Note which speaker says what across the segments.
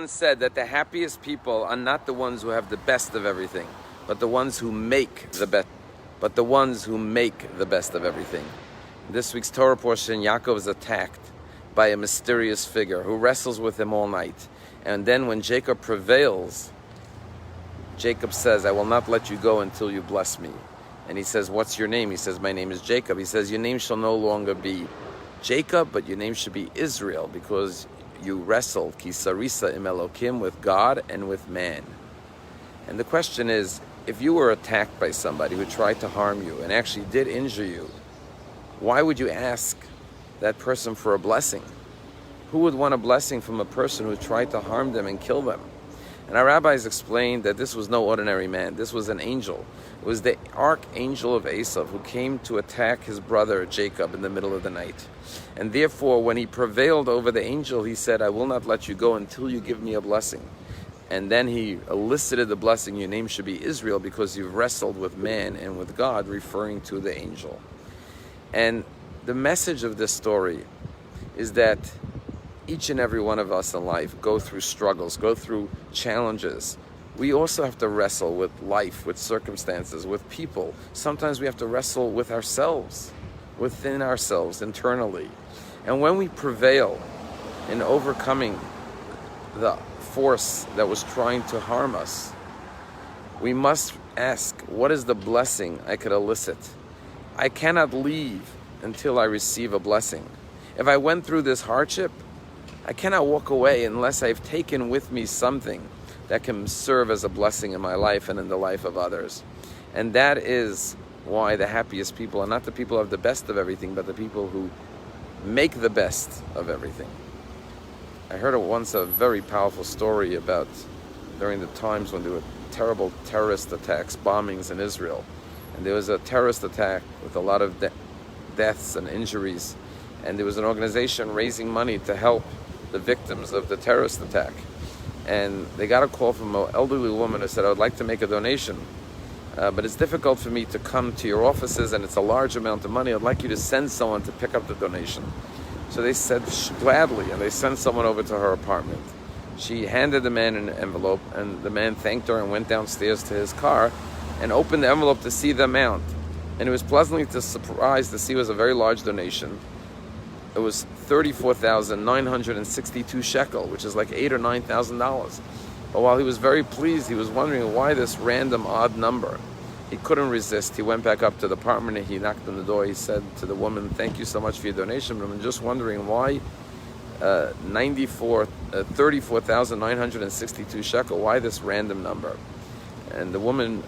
Speaker 1: Once said that the happiest people are not the ones who have the best of everything, but the ones who make the best. But the ones who make the best of everything. In this week's Torah portion, Yaakov is attacked by a mysterious figure who wrestles with him all night. And then when Jacob prevails, Jacob says, "I will not let you go until you bless me." And he says, "What's your name?" He says, "My name is Jacob." He says, "Your name shall no longer be Jacob, but your name should be Israel, because you wrestled, ki sarisa im Elokim, with God and with man." And the question is, if you were attacked by somebody who tried to harm you and actually did injure you, why would you ask that person for a blessing? Who would want a blessing from a person who tried to harm them and kill them? And our rabbis explained that this was no ordinary man. This was an angel. It was the archangel of Esav who came to attack his brother Jacob in the middle of the night. And therefore, when he prevailed over the angel, he said, "I will not let you go until you give me a blessing." And then he elicited the blessing, "Your name should be Israel, because you've wrestled with man and with God," referring to the angel. And the message of this story is that each and every one of us in life go through struggles, go through challenges. We also have to wrestle with life, with circumstances, with people. Sometimes we have to wrestle with ourselves, within ourselves, internally. And when we prevail in overcoming the force that was trying to harm us, we must ask, what is the blessing I could elicit? I cannot leave until I receive a blessing. If I went through this hardship, I cannot walk away unless I've taken with me something that can serve as a blessing in my life and in the life of others. And that is why the happiest people are not the people who have the best of everything, but the people who make the best of everything. I heard once a very powerful story about during the times when there were terrible terrorist attacks, bombings in Israel. And there was a terrorist attack with a lot of deaths and injuries. And there was an organization raising money to help the victims of the terrorist attack. And they got a call from an elderly woman who said, "I would like to make a donation, but it's difficult for me to come to your offices and it's a large amount of money. I'd like you to send someone to pick up the donation." So they said gladly, and they sent someone over to her apartment. She handed the man an envelope, and the man thanked her and went downstairs to his car and opened the envelope to see the amount. And he was pleasantly surprised to see it was a very large donation. It was 34,962 shekel, which is like $8,000 or $9,000. But while he was very pleased, he was wondering why this random odd number. He couldn't resist. He went back up to the apartment and he knocked on the door. He said to the woman, "Thank you so much for your donation, but I'm just wondering why 34,962 shekel, why this random number?" And the woman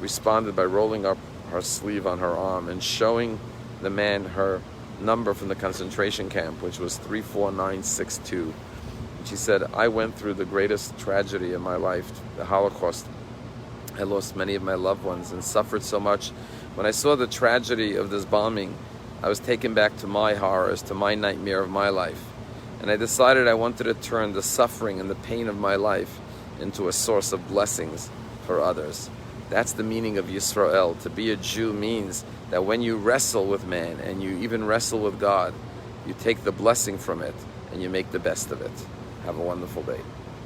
Speaker 1: responded by rolling up her sleeve on her arm and showing the man her number from the concentration camp, which was 34962. She said, "I went through the greatest tragedy in my life, the Holocaust. I lost many of my loved ones and suffered so much. When I saw the tragedy of this bombing, I was taken back to my horrors, to my nightmare of my life. And I decided I wanted to turn the suffering and the pain of my life into a source of blessings for others." That's the meaning of Yisrael. To be a Jew means that when you wrestle with man and you even wrestle with God, you take the blessing from it and you make the best of it. Have a wonderful day.